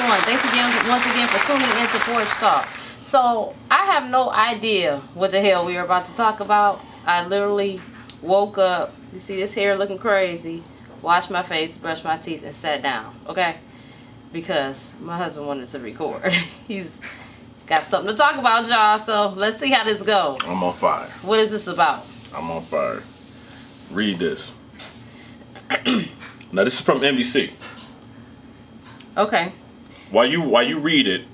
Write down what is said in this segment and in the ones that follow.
everyone. Thanks again, once again, for tuning into Porch Talk. So, I have no idea what the hell we are about to talk about. I literally woke up, you see this hair looking crazy, washed my face, brushed my teeth, and sat down, okay? Because my husband wanted to record. He's got something to talk about, y'all, so let's see how this goes. I'm on fire. What is this about? I'm on fire. Read this. Now, this is from NBC. Okay. While you read it,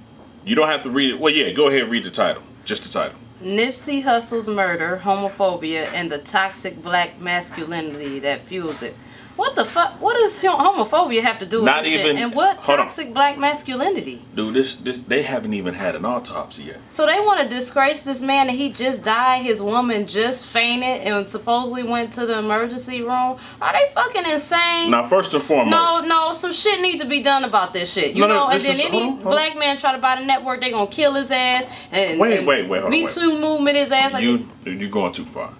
you don't have to read it. Well, yeah, go ahead and read the title. Just the title. Nipsey Hussle's murder, homophobia, and the toxic black masculinity that fuels it. What the fuck? What does homophobia have to do with this shit? And what toxic black masculinity? Dude, this they haven't even had an autopsy yet. So they want to disgrace this man and he just died. His woman just fainted and supposedly went to the emergency room. Are they fucking insane? Now, first and foremost. No, some shit needs to be done about this shit. You know, and then any black man try to buy the network, they gonna kill his ass. And wait, hold on. Me Too movement his ass. You're going too far.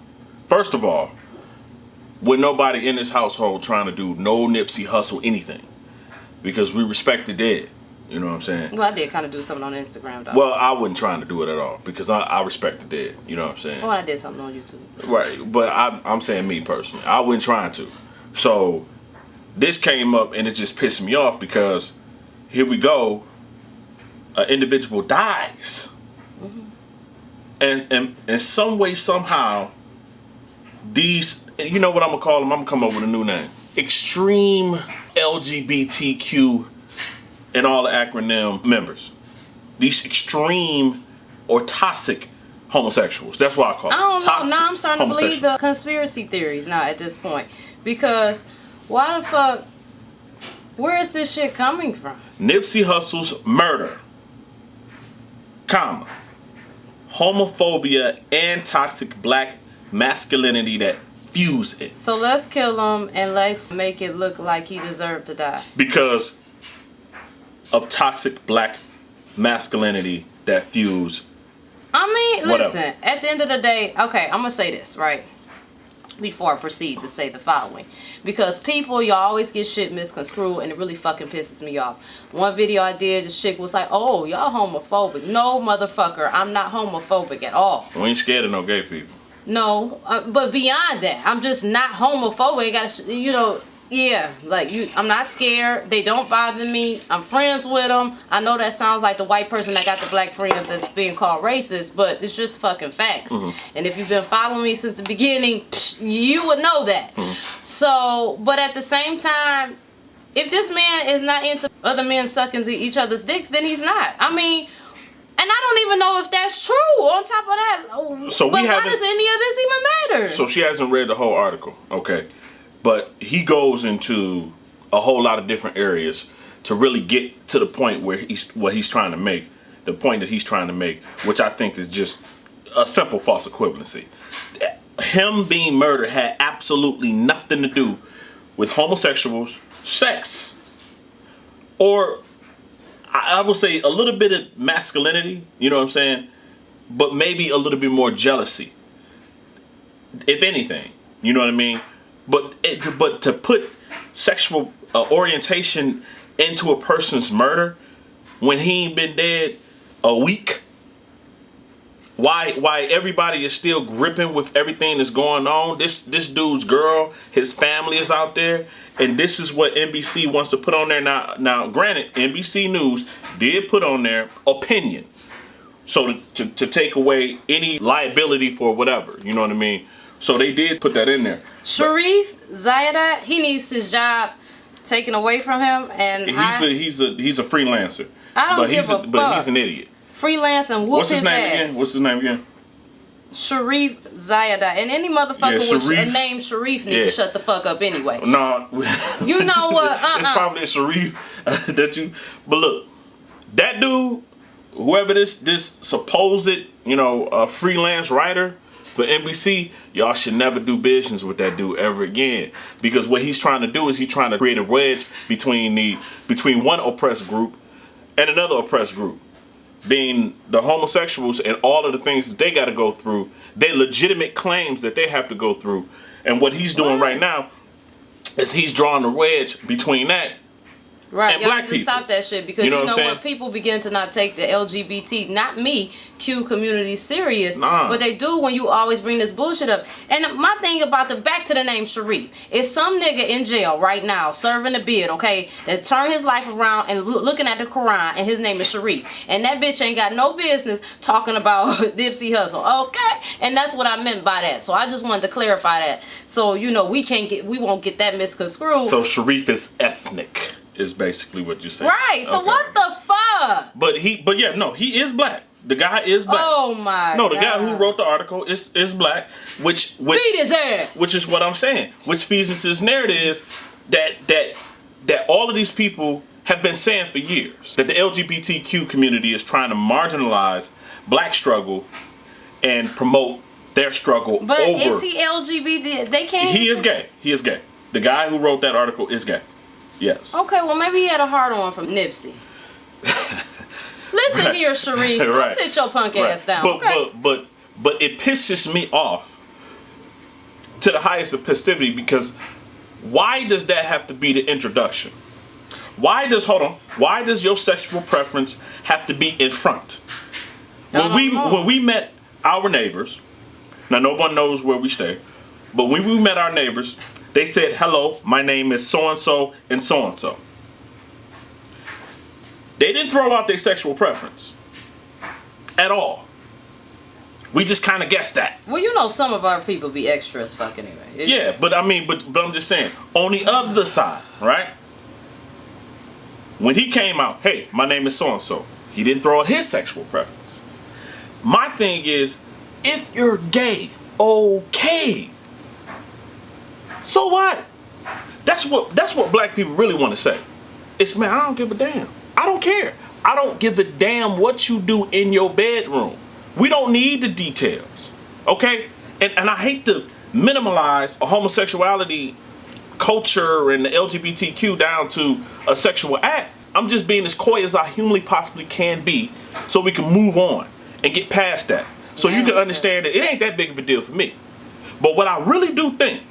First of all, with nobody in this household trying to do no Nipsey Hussle anything, because we respect the dead. You know what I'm saying? Well, I did kind of do something on Instagram, though. Well, I wasn't trying to do it at all because I respect the dead. You know what I'm saying? Well, I did something on YouTube. Right, but I'm saying me personally, I wasn't trying to. So this came up and it just pissed me off because here we go, an individual dies, and in some way somehow these. You know what I'm gonna call them? I'm gonna come up with a new name. Extreme LGBTQ and all the acronym members. These extreme or toxic homosexuals. That's what I call them. I don't know. Now I'm starting to believe the conspiracy theories now at this point. Because why the fuck? Where is this shit coming from? Nipsey Hussle's murder, comma, homophobia and toxic black masculinity that fuse it. So let's kill him and let's make it look like he deserved to die. Because of toxic black masculinity that fuse. I mean, whatever. Listen, at the end of the day, okay, I'm going to say this, right? Before I proceed to say the following. Because people, y'all always get shit misconstrued and it really fucking pisses me off. One video I did, this chick was like, oh, y'all homophobic. No, motherfucker, I'm not homophobic at all. We ain't scared of no gay people. No, but beyond that, I'm just not homophobic. You know, yeah, like I'm not scared. They don't bother me. I'm friends with them. I know that sounds like the white person that got the black friends that's being called racist, but it's just fucking facts. And if you've been following me since the beginning, you would know that. So, but at the same time, if this man is not into other men sucking each other's dicks, then he's not. I mean. And I don't even know if that's true. On top of that, so why does any of this even matter? So she hasn't read the whole article, okay? But he goes into a whole lot of different areas to really get to the point where he's trying to make, the point that he's trying to make, which I think is just a simple false equivalency. Him being murdered had absolutely nothing to do with homosexuals, sex, or I would say a little bit of masculinity, you know what I'm saying? But maybe a little bit more jealousy, if anything, you know what I mean? But to put sexual orientation into a person's murder when he ain't been dead a week, why everybody is still gripping with everything that's going on? This dude's girl, his family is out there. And this is what NBC wants to put on there. Now, granted, NBC News did put on their opinion. So to take away any liability for whatever, you know what I mean? So they did put that in there. Sharif Zayada, he needs his job taken away from him, and he's a freelancer. I don't give a fuck. But he's an idiot. Freelance and whoop his ass. What's his name again? Sharif Zayada, and any motherfucker with a name Sharif needs to shut the fuck up anyway. No, you know what? It's probably a Sharif that you. But look, that dude, whoever this supposed freelance writer for NBC, y'all should never do business with that dude ever again, because what he's trying to do is he's trying to create a wedge between one oppressed group and another oppressed group, being the homosexuals and all of the things that they got to go through, their legitimate claims that they have to go through. And what he's doing right now is he's drawing a wedge between that Right, and y'all black need to people. stop that shit because You know what I'm saying? when people begin to not take the LGBT, not me, Q community serious, Nah. but they do when you always bring this bullshit up. And my thing about back to the name Sharif, is some nigga in jail right now serving a bid, okay, that turned his life around and looking at the Quran, and his name is Sharif, and that bitch ain't got no business talking about Nipsey Hussle, okay? And that's what I meant by that. So I just wanted to clarify that. So we won't get that misconstrued. So Sharif is ethnic, is basically what you say. Right. So Okay. what the fuck? But he is black. The guy is black. Oh my. No, the God. guy who wrote the article is black, which beat his ass. Which is what I'm saying. Which feeds into this narrative that all of these people have been saying for years, that the LGBTQ community is trying to marginalize black struggle and promote their struggle But over. is he LGBT? They can't. He is gay. He is gay. The guy who wrote that article is gay. Yes. Okay, well maybe he had a hard on from Nipsey. Listen Right. here, Sharif. Go Right. sit your punk ass down. But, Okay. but it pisses me off to the highest of festivity, because why does that have to be the introduction? Why does your sexual preference have to be in front? When we met our neighbors, now no one knows where we stay, but when we met our neighbors, they said, "Hello, my name is so and so and so and so." They didn't throw out their sexual preference at all. We just kind of guessed that. Well, some of our people be extra as fuck anyway. Yeah, but I mean, but I'm just saying, on the other side, right? When he came out, "Hey, my name is so and so," he didn't throw out his sexual preference. My thing is, if you're gay, okay. So what? That's what black people really want to say. It's, man, I don't give a damn. I don't care. I don't give a damn what you do in your bedroom. We don't need the details. Okay? And I hate to minimalize a homosexuality culture and the LGBTQ down to a sexual act. I'm just being as coy as I humanly possibly can be so we can move on and get past that. So you can understand that it ain't that big of a deal for me. But what I really do think,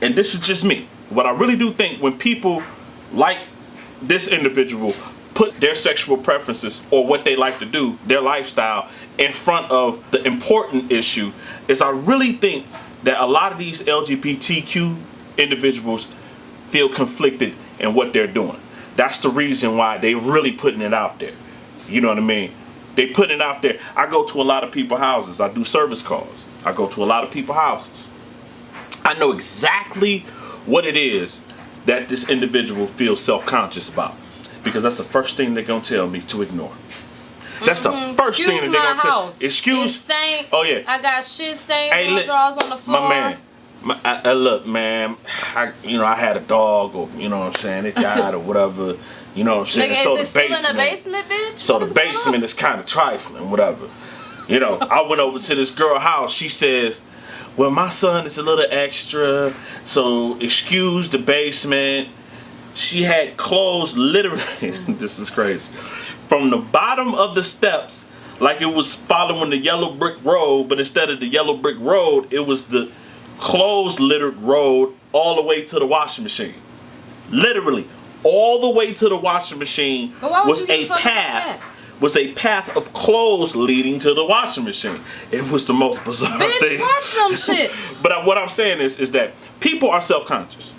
and this is just me, what I really do think when people like this individual put their sexual preferences or what they like to do, their lifestyle, in front of the important issue, is I really think that a lot of these LGBTQ individuals feel conflicted in what they're doing. That's the reason why they really putting it out there. You know what I mean? They putting it out there. I go to a lot of people's houses. I do service calls. I go to a lot of people's houses. I know exactly what it is that this individual feels self-conscious about, because that's the first thing they're gonna tell me to ignore. That's the first thing that they're gonna tell. Excuse. It stank. Oh yeah. I got shit stains. Hey, My drawers on the floor. My man. Look, man. I had a dog, or you know what I'm saying, it died or whatever. You know what I'm saying. Nigga, So is it still in the basement, bitch? So What the basement is kind of trifling, whatever. I went over to this girl's house. She says, "Well, my son is a little extra, so excuse the basement." She had clothes literally, this is crazy, from the bottom of the steps, like it was following the yellow brick road, but instead of the yellow brick road, it was the clothes littered road all the way to the washing machine. Literally, all the way to the washing machine was a path of clothes leading to the washing machine. It was the most bizarre thing. Bitch, watch some shit. But what I'm saying is that people are self-conscious.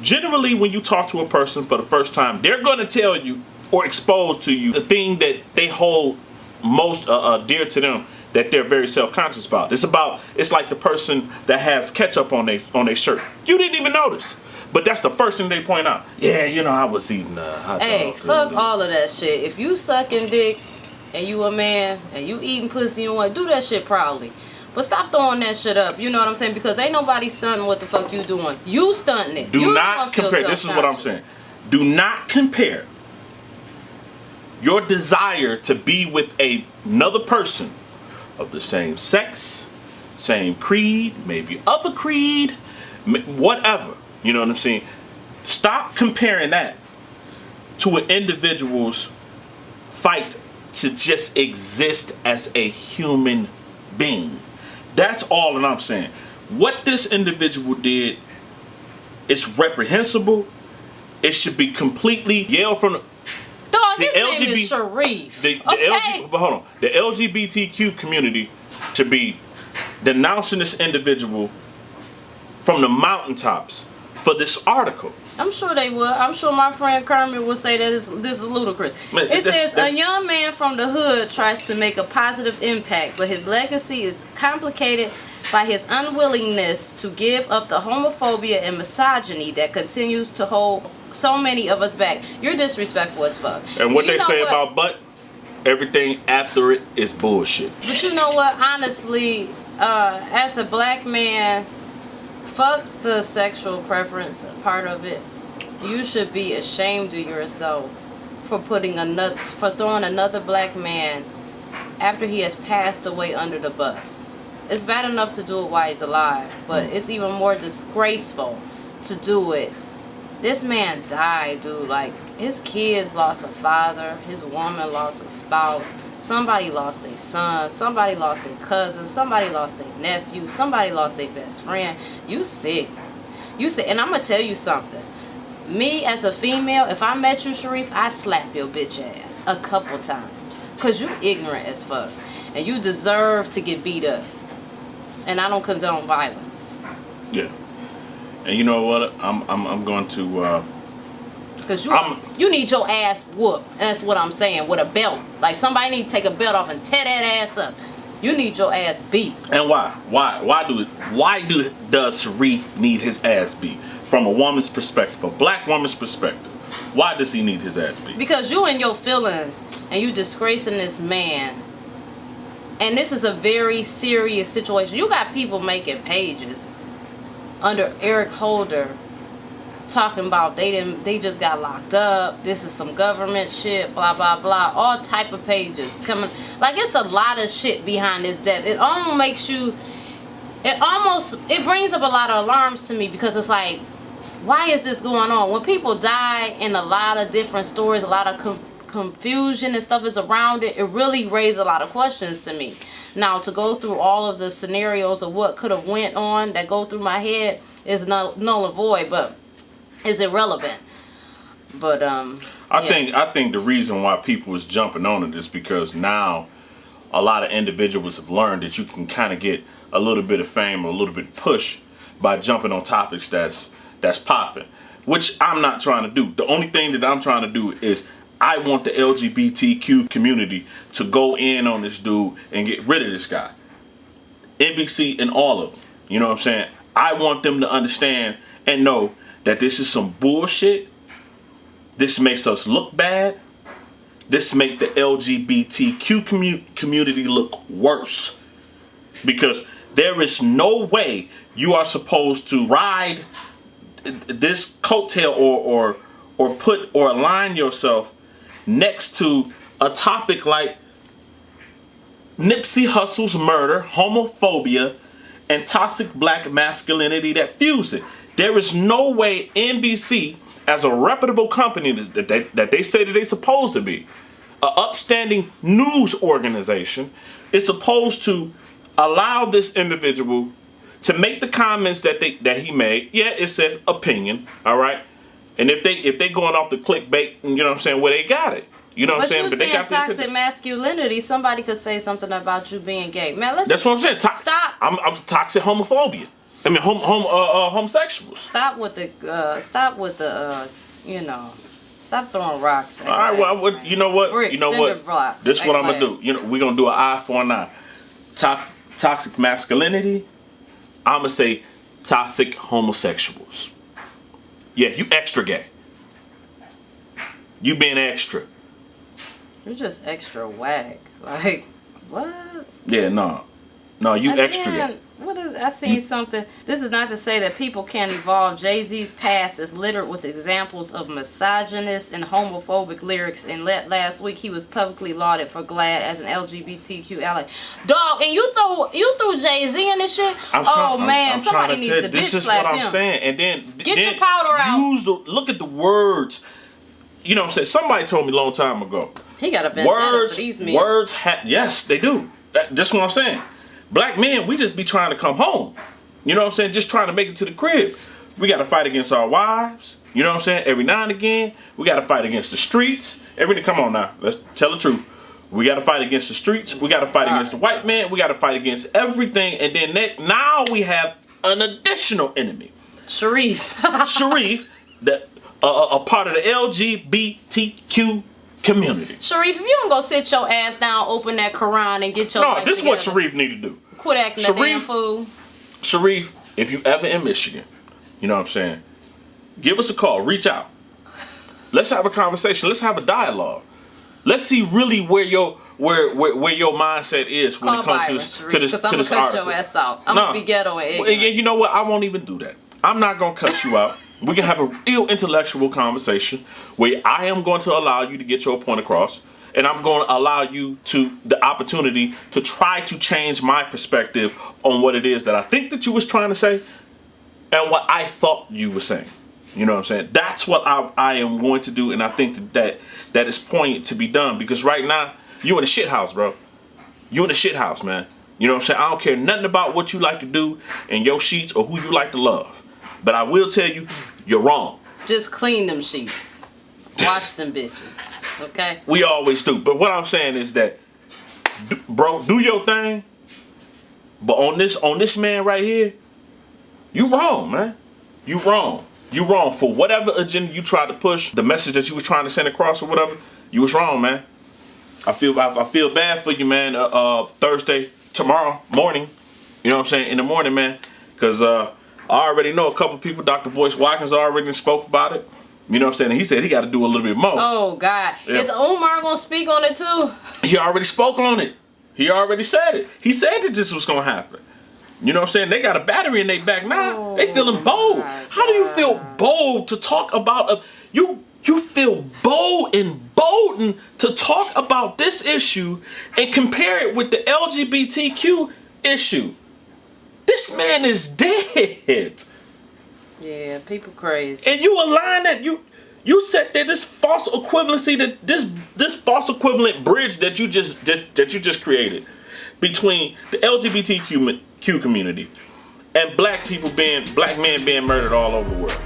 Generally, when you talk to a person for the first time, they're going to tell you or expose to you the thing that they hold most dear to them, that they're very self-conscious about. It's like the person that has ketchup on their shirt. You didn't even notice, but that's the first thing they point out. Yeah, I was eating a hot dog. Hey, fuck all of that shit. If you sucking dick and you a man and you eating pussy and what, do that shit proudly. But stop throwing that shit up. You know what I'm saying? Because ain't nobody stunting what the fuck you doing. You stunting it. Do not compare. This is what I'm saying. Do not compare your desire to be with another person of the same sex, same creed, maybe other creed, whatever. You know what I'm saying? Stop comparing that to an individual's fight to just exist as a human being. That's all that I'm saying. What this individual did is reprehensible, it should be completely yelled from the Dog, his name is Sharif. But hold on. The LGBTQ community should be denouncing this individual from the mountaintops for this article. I'm sure they would. I'm sure my friend Kermit would say that this is ludicrous. Man, it says, a young man from the hood tries to make a positive impact, but his legacy is complicated by his unwillingness to give up the homophobia and misogyny that continues to hold so many of us back. You're disrespectful as fuck. And what they say about butt, everything after it is bullshit. But you know what? Honestly, as a black man, fuck the sexual preference part of it. You should be ashamed of yourself for throwing another black man after he has passed away under the bus. It's bad enough to do it while he's alive, but it's even more disgraceful to do it. This man died, dude. Like, his kids lost a father, his woman lost a spouse, somebody lost a son, somebody lost a cousin, somebody lost a nephew, somebody lost a best friend. You sick. And I'm gonna tell you something. Me as a female, if I met you, Sharif, I'd slap your bitch ass a couple times. Cause you ignorant as fuck. And you deserve to get beat up. And I don't condone violence. Yeah. And you know what? I'm going to cause you need your ass whooped. That's what I'm saying, with a belt. Like, somebody need to take a belt off and tear that ass up. You need your ass beat. And why? Why does Sharif need his ass beat? From a woman's perspective, a black woman's perspective. Why does he need his ass beat? Because you in your feelings and you disgracing this man. And this is a very serious situation. You got people making pages under Eric Holder talking about they just got locked up, this is some government shit, blah blah blah, all type of pages coming. Like, it's a lot of shit behind this death. It brings up a lot of alarms to me, because it's like, why is this going on? When people die and a lot of different stories, a lot of confusion and stuff is around it, it really raised a lot of questions to me. Now, to go through all of the scenarios of what could have went on that go through my head is null and void, but is irrelevant. But I think the reason why people was jumping on it is because now a lot of individuals have learned that you can kind of get a little bit of fame or a little bit of push by jumping on topics that's popping, which I'm not trying to do. The only thing that I'm trying to do is I want the LGBTQ community to go in on this dude and get rid of this guy. NBC and all of them. You know what I'm saying? I want them to understand and know that this is some bullshit. This makes us look bad. This makes the LGBTQ community look worse. Because there is no way you are supposed to ride this coattail or align yourself next to a topic like Nipsey Hussle's murder, homophobia, and toxic black masculinity that fuse it. There is no way NBC, as a reputable company that they say that they're supposed to be, an upstanding news organization, is supposed to allow this individual to make the comments that he made. Yeah, it says opinion, all right? And if they going off the clickbait, you know what I'm saying, well, they got it. You know what I'm saying? But they got toxic masculinity. Somebody could say something about you being gay. Man, that's what I'm saying. Stop. I'm toxic homophobia. I mean, homosexuals. Stop with the stop throwing rocks. All right, well, you know what? Bricks, you know what? Blocks, this is what I'm gonna do. You know, we're gonna do an eye for an eye. Toxic masculinity. I'm gonna say toxic homosexuals. Yeah, you extra gay. You being extra. You're just extra whack. Like, what? Yeah, no, you extra gay. I seen something. This is not to say that people can't evolve. Jay-Z's past is littered with examples of misogynist and homophobic lyrics, and last week he was publicly lauded for GLAAD as an LGBTQ ally. Dog, and you threw Jay-Z in this shit? Somebody needs to bitch slap him. This is what I'm saying. And then get your powder out. Look at the words. You know what I'm saying? Somebody told me a long time ago. He got a vendetta for these men. Yes, they do. That's what I'm saying. Black men, we just be trying to come home. You know what I'm saying? Just trying to make it to the crib. we got to fight against our wives. You know what I'm saying? Every now and again, we got to fight against the streets. Come on now, let's tell the truth. We got to fight against the streets. We got to fight against the white man. We got to fight against everything. And then now we have an additional enemy. Sharif. Sharif, a part of the LGBTQ community. Sharif, if you don't go sit your ass down, open that Quran, and get your life this is together. what Sharif need to do. Quit acting a damn fool. Sharif, if you ever in Michigan, you know what I'm saying, give us a call. Reach out. Let's have a conversation. Let's have a dialogue. Let's see really where your mindset is when it comes to this article. I'm gonna cuss your ass out. I'm gonna be ghetto and ignorant. You know what? I won't even do that. I'm not gonna cuss you out. We can have a real intellectual conversation where I am going to allow you to get your point across, and I'm going to allow you the opportunity to try to change my perspective on what it is that I think that you was trying to say and what I thought you were saying. You know what I'm saying? That's what I am going to do, and I think that is poignant to be done, because right now you in a shit house, bro. You in a shit house, man. You know what I'm saying? I don't care nothing about what you like to do in your sheets or who you like to love. But I will tell you, you're wrong. Just clean them sheets. Wash them bitches. Okay? We always do. But what I'm saying is that, bro, do your thing. But on this man right here, you wrong, man. You wrong. You wrong for whatever agenda you tried to push, the message that you was trying to send across or whatever. You was wrong, man. I feel bad for you, man. Thursday, tomorrow morning. You know what I'm saying? In the morning, man. Because I already know a couple people. Dr. Boyce Watkins already spoke about it. You know what I'm saying? He said he got to do a little bit more. Oh, God. Yeah. Is Omar going to speak on it, too? He already spoke on it. He already said it. He said that this was going to happen. You know what I'm saying? They got a battery in their back now. Oh, they feeling bold. How do you feel bold to talk about you feel bold and bolden to talk about this issue and compare it with the LGBTQ issue? This man is dead. Yeah, people crazy. And you align that you said that this false equivalency, that this false equivalent bridge that you just created between the LGBTQ community and black men being murdered all over the world.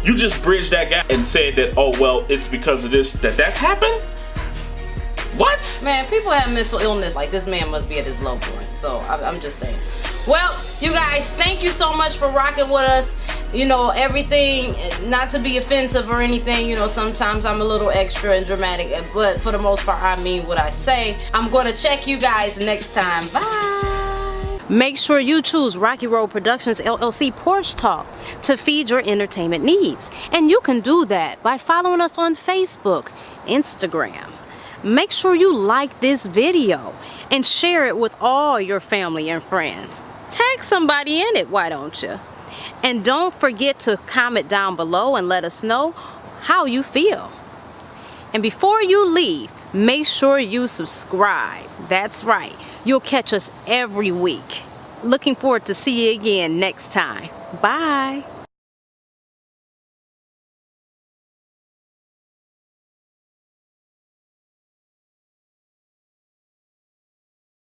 You just bridged that gap and said that, oh well, it's because of this that happened? What? Man, people have mental illness. Like, this man must be at his low point. So I'm just saying. Well, you guys, thank you so much for rocking with us. You know, everything, not to be offensive or anything, you know, sometimes I'm a little extra and dramatic, but for the most part, I mean what I say. I'm going to check you guys next time. Bye. Make sure you choose Rocky Road Productions LLC Porch Talk to feed your entertainment needs. And you can do that by following us on Facebook, Instagram. Make sure you like this video and share it with all your family and friends. Tag somebody in it, why don't you? And don't forget to comment down below and let us know how you feel. And before you leave, make sure you subscribe. That's right. You'll catch us every week. Looking forward to see you again next time. Bye.